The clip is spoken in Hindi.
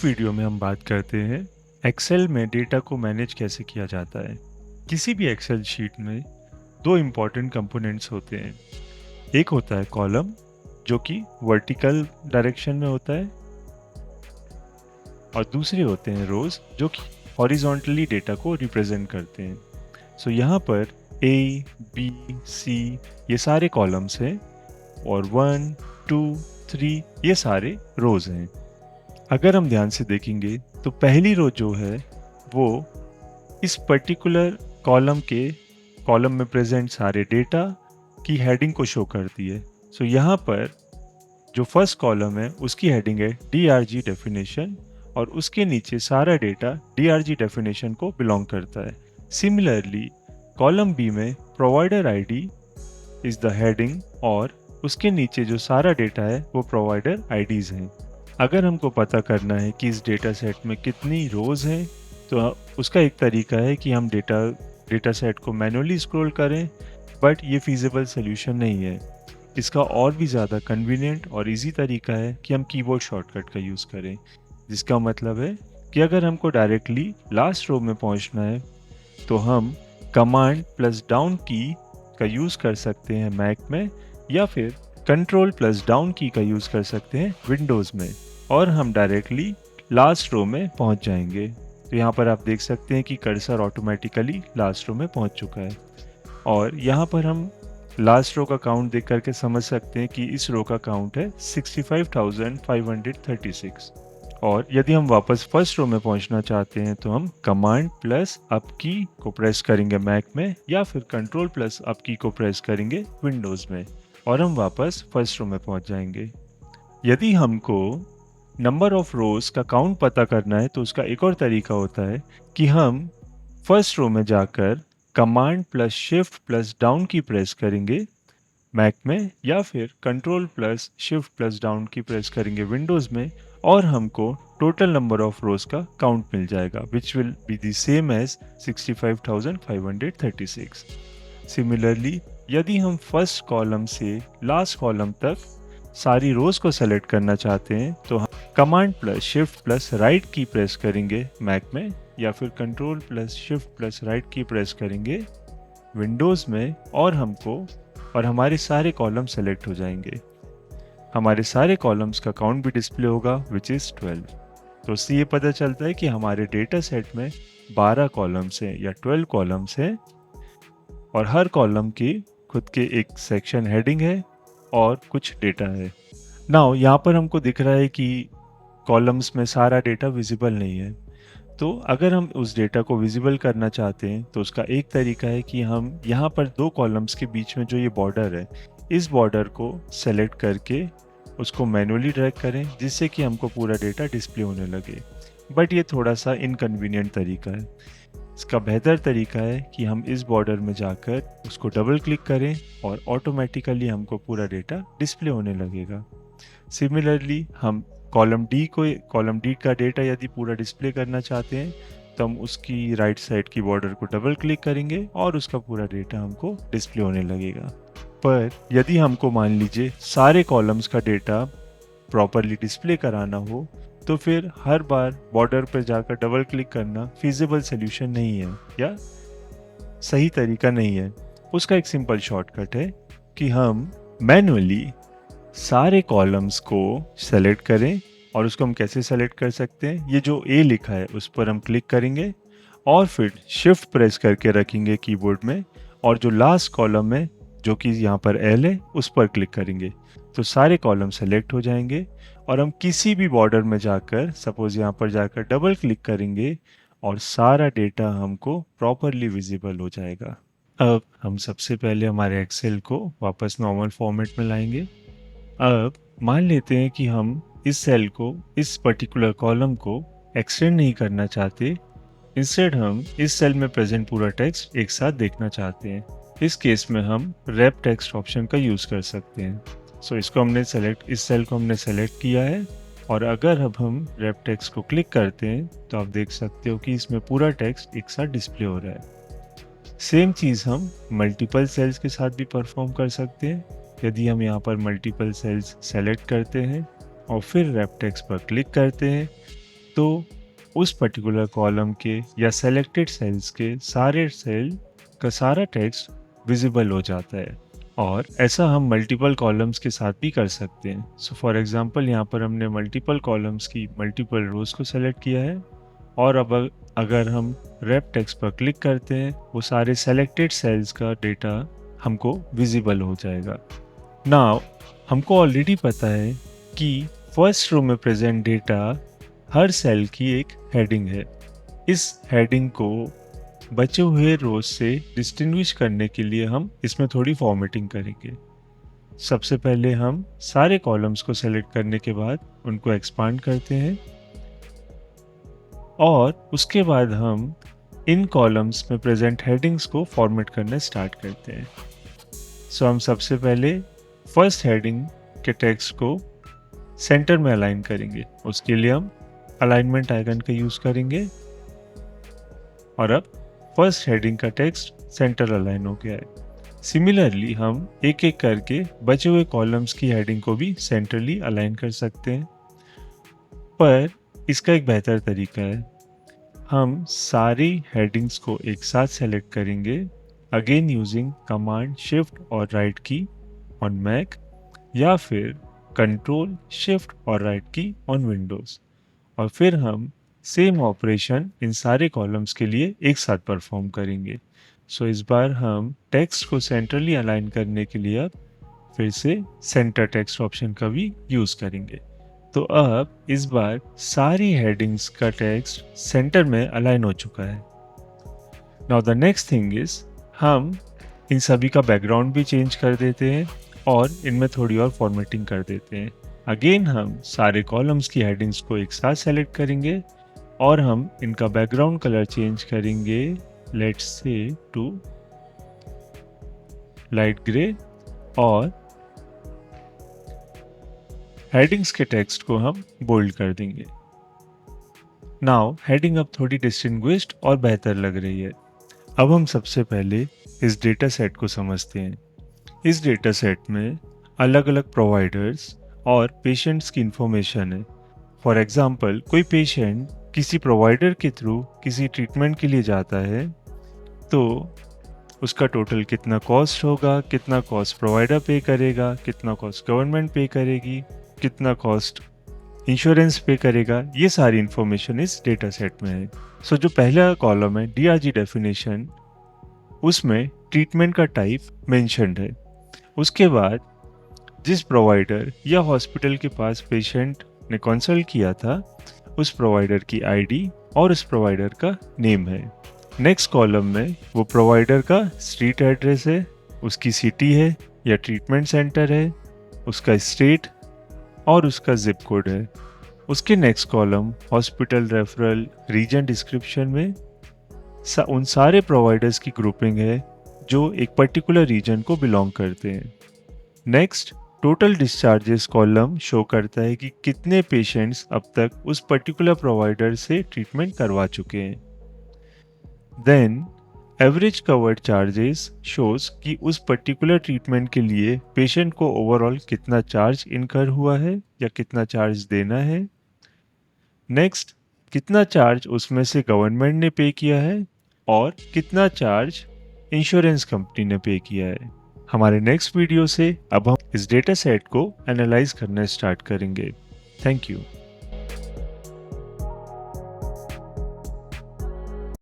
इस वीडियो में हम बात करते हैं एक्सेल में डेटा को मैनेज कैसे किया जाता है। किसी भी एक्सेल शीट में दो इम्पॉर्टेंट कंपोनेंट्स होते हैं। एक होता है कॉलम जो कि वर्टिकल डायरेक्शन में होता है और दूसरे होते हैं रोज जो कि हॉरिजॉन्टली डेटा को रिप्रेजेंट करते हैं। सो यहाँ पर ए, बी, सी ये सारे कॉलम्स हैं और 1, 2, 3 ये सारे रोज हैं। अगर हम ध्यान से देखेंगे तो पहली रो जो है वो इस पर्टिकुलर कॉलम में प्रेजेंट सारे डेटा की हेडिंग को शो करती है। सो यहाँ पर जो फर्स्ट कॉलम है उसकी हेडिंग है DRG डेफिनेशन और उसके नीचे सारा डेटा DRG डेफिनेशन को बिलोंग करता है। सिमिलरली कॉलम बी में provider ID is the heading और उसके नीचे जो सारा डेटा है वो प्रोवाइडर आईडीज हैं। अगर हमको पता करना है कि इस डेटा सेट में कितनी रोज हैं तो उसका एक तरीका है कि हम डेटा सेट को मैनुअली स्क्रॉल करें, बट ये फीजिबल सोल्यूशन नहीं है। इसका और भी ज़्यादा कन्वीनियंट और इजी तरीका है कि हम कीबोर्ड शॉर्टकट का यूज़ करें, जिसका मतलब है कि अगर हमको डायरेक्टली लास्ट रो में पहुंचना है तो हम कमांड प्लस डाउन की का यूज़ कर सकते हैं मैक में, या फिर कंट्रोल प्लस डाउन की का यूज़ कर सकते हैं विंडोज़ में, और हम डायरेक्टली लास्ट रो में पहुंच जाएंगे। तो यहाँ पर आप देख सकते हैं कि कर्सर ऑटोमेटिकली लास्ट रो में पहुंच चुका है और यहाँ पर हम लास्ट रो का काउंट देख करके समझ सकते हैं कि इस रो का काउंट है 65,536। और यदि हम वापस फर्स्ट रो में पहुंचना चाहते हैं तो हम कमांड प्लस अप की को प्रेस करेंगे मैक में, या फिर कंट्रोल प्लस अप की को प्रेस करेंगे विंडोज़ में, और हम वापस फर्स्ट रो में पहुंच जाएंगे। यदि हमको नंबर ऑफ रोज का काउंट पता करना है तो उसका एक और तरीका होता है कि हम फर्स्ट रो में जाकर command plus shift plus down की प्रेस करेंगे मैक में, या फिर control plus shift plus down की प्रेस करेंगे विंडोज़ में, और हमको टोटल नंबर ऑफ रोज का काउंट मिल जाएगा which will be the same as 65,536। Similarly यदि हम फर्स्ट कॉलम से लास्ट कॉलम तक सारी रोज को सेलेक्ट करना चाहते हैं तो हम command plus shift plus right की प्रेस करेंगे मैक में, या फिर control plus shift plus right की प्रेस करेंगे विंडोज़ में, और हमारे सारे कॉलम सेलेक्ट हो जाएंगे। हमारे सारे कॉलम्स का काउंट भी डिस्प्ले होगा विच इज़ 12। तो उससे ये पता चलता है कि हमारे डेटा सेट में 12 कॉलम्स हैं या 12 कॉलम्स हैं, और हर कॉलम की खुद के एक सेक्शन हेडिंग है और कुछ डेटा है। नाउ यहाँ पर हमको दिख रहा है कि कॉलम्स में सारा डेटा विजिबल नहीं है। तो अगर हम उस डेटा को विजिबल करना चाहते हैं तो उसका एक तरीका है कि हम यहाँ पर दो कॉलम्स के बीच में जो ये बॉर्डर है, इस बॉर्डर को सेलेक्ट करके उसको मैनुअली ड्रैग करें, जिससे कि हमको पूरा डेटा डिस्प्ले होने लगे। बट ये थोड़ा सा इनकन्वीनियंट तरीका है। इसका बेहतर तरीका है कि हम इस बॉर्डर में जाकर उसको डबल क्लिक करें और ऑटोमेटिकली हमको पूरा डेटा डिस्प्ले होने लगेगा। सिमिलरली हम कॉलम डी का डेटा यदि पूरा डिस्प्ले करना चाहते हैं तो हम उसकी राइट साइड की बॉर्डर को डबल क्लिक करेंगे और उसका पूरा डेटा हमको डिस्प्ले होने लगेगा। पर यदि हमको मान लीजिए सारे कॉलम्स का डेटा प्रॉपरली डिस्प्ले कराना हो तो फिर हर बार बॉर्डर पर जाकर डबल क्लिक करना फिजिबल सोल्यूशन नहीं है या सही तरीका नहीं है। उसका एक सिंपल शॉर्टकट है कि हम मैनुअली सारे कॉलम्स को सेलेक्ट करें, और उसको हम कैसे सेलेक्ट कर सकते हैं, ये जो ए लिखा है उस पर हम क्लिक करेंगे और फिर शिफ्ट प्रेस करके रखेंगे कीबोर्ड में, और जो लास्ट कॉलम है जो कि यहाँ पर एल है उस पर क्लिक करेंगे तो सारे कॉलम सेलेक्ट हो जाएंगे, और हम किसी भी बॉर्डर में जाकर सपोज यहाँ पर जाकर डबल क्लिक करेंगे और सारा डेटा हमको प्रॉपरली विजिबल हो जाएगा। अब हम सबसे पहले हमारे एक्सेल को वापस नॉर्मल फॉर्मेट में लाएंगे। अब मान लेते हैं कि हम इस सेल को, इस पर्टिकुलर कॉलम को एक्सटेंड नहीं करना चाहते, इंस्टेड हम इस सेल में प्रेजेंट पूरा टेक्स्ट एक साथ देखना चाहते हैं। इस केस में हम रैप टेक्स्ट ऑप्शन का यूज़ कर सकते हैं। सो इस सेल को हमने सेलेक्ट किया है, और अगर अब हम रैप टेक्स्ट को क्लिक करते हैं तो आप देख सकते हो कि इसमें पूरा टेक्स्ट एक साथ डिस्प्ले हो रहा है। सेम चीज़ हम मल्टीपल सेल्स के साथ भी परफॉर्म कर सकते हैं। यदि हम यहाँ पर मल्टीपल सेल्स सेलेक्ट करते हैं और फिर रैप टेक्स्ट पर क्लिक करते हैं तो उस पर्टिकुलर कॉलम के या सेलेक्टेड सेल्स के सारे सेल का सारा टेक्स्ट विजिबल हो जाता है। और ऐसा हम मल्टीपल कॉलम्स के साथ भी कर सकते हैं। सो फॉर एग्जांपल यहाँ पर हमने मल्टीपल कॉलम्स की मल्टीपल रोज को सेलेक्ट किया है, और अब अगर हम रैप टेक्स्ट पर क्लिक करते हैं वो सारे सेलेक्टेड सेल्स का डेटा हमको विजिबल हो जाएगा। नाउ हमको ऑलरेडी पता है कि फर्स्ट रो में प्रेजेंट डेटा हर सेल की एक हेडिंग है। इस हेडिंग को बचे हुए रोज से डिस्टिंग्विश करने के लिए हम इसमें थोड़ी फॉर्मेटिंग करेंगे। सबसे पहले हम सारे कॉलम्स को सेलेक्ट करने के बाद उनको एक्सपांड करते हैं, और उसके बाद हम इन कॉलम्स में प्रेजेंट हेडिंग्स को फॉर्मेट करना स्टार्ट करते हैं। सो हम सबसे पहले फर्स्ट हेडिंग के टेक्स्ट को सेंटर में अलाइन करेंगे। उसके लिए हम अलाइनमेंट आइकन का यूज करेंगे, और अब फर्स्ट हेडिंग का टेक्स्ट सेंटर अलाइन हो गया है। सिमिलरली हम एक एक करके बचे हुए कॉलम्स की हेडिंग को भी सेंटरली अलाइन कर सकते हैं, पर इसका एक बेहतर तरीका है। हम सारी हेडिंग्स को एक साथ सेलेक्ट करेंगे, अगेन यूजिंग कमांड शिफ्ट और राइट की ऑन मैक, या फिर कंट्रोल शिफ्ट और राइट की ऑन विंडोज, और फिर हम सेम ऑपरेशन इन सारे कॉलम्स के लिए एक साथ परफॉर्म करेंगे। सो इस बार हम टेक्स्ट को सेंट्रली अलाइन करने के लिए अब फिर से सेंटर टेक्स्ट ऑप्शन का भी यूज करेंगे। तो अब इस बार सारी हेडिंग्स का टेक्स्ट सेंटर में अलाइन हो चुका है। Now the next thing is, हम इन सभी का बैकग्राउंड भी चेंज कर देते हैं और इनमें थोड़ी और फॉर्मेटिंग कर देते हैं। अगेन हम सारे कॉलम्स की हेडिंग्स को एक साथ सेलेक्ट करेंगे, और हम इनका बैकग्राउंड कलर चेंज करेंगे, let's say to light grey, और हेडिंग्स के टेक्स्ट को हम बोल्ड कर देंगे। नाउ हेडिंग अब थोड़ी डिस्टिंग्विश्ड और बेहतर लग रही है। अब हम सबसे पहले इस डेटा सेट को समझते हैं। इस डेटा सेट में अलग अलग प्रोवाइडर्स और पेशेंट्स की इंफॉर्मेशन है। फॉर एग्जाम्पल, कोई पेशेंट किसी प्रोवाइडर के थ्रू किसी ट्रीटमेंट के लिए जाता है, तो उसका टोटल कितना कॉस्ट होगा, कितना कॉस्ट प्रोवाइडर पे करेगा, कितना कॉस्ट गवर्नमेंट पे करेगी, कितना कॉस्ट इंश्योरेंस पे करेगा, ये सारी इंफॉर्मेशन इस डेटा सेट में है। सो जो पहला कॉलम है DRG डेफिनेशन, उसमें ट्रीटमेंट का टाइप मेंशन्ड है। उसके बाद जिस प्रोवाइडर या हॉस्पिटल के पास पेशेंट ने कंसल्ट किया था, उस प्रोवाइडर की ID और उस प्रोवाइडर का नेम है। नेक्स्ट कॉलम में वो प्रोवाइडर का स्ट्रीट एड्रेस है, उसकी सिटी है या ट्रीटमेंट सेंटर है, उसका स्टेट और उसका जिप कोड है। उसके next column hospital referral region description में उन सारे प्रोवाइडर्स की ग्रुपिंग है जो एक पर्टिकुलर रीजन को बिलोंग करते हैं। Next total discharges column show करता है कि कितने पेशेंट्स अब तक उस पर्टिकुलर प्रोवाइडर से ट्रीटमेंट करवा चुके हैं। Then average covered charges shows कि उस पर्टिकुलर ट्रीटमेंट के लिए पेशेंट को ओवरऑल कितना चार्ज इनकर हुआ है या कितना चार्ज देना है। नेक्स्ट, कितना चार्ज उसमें से गवर्नमेंट ने पे किया है और कितना चार्ज इंश्योरेंस कंपनी ने पे किया है। हमारे नेक्स्ट वीडियो से अब हम इस डेटा सेट को एनालाइज करना स्टार्ट करेंगे। Thank you.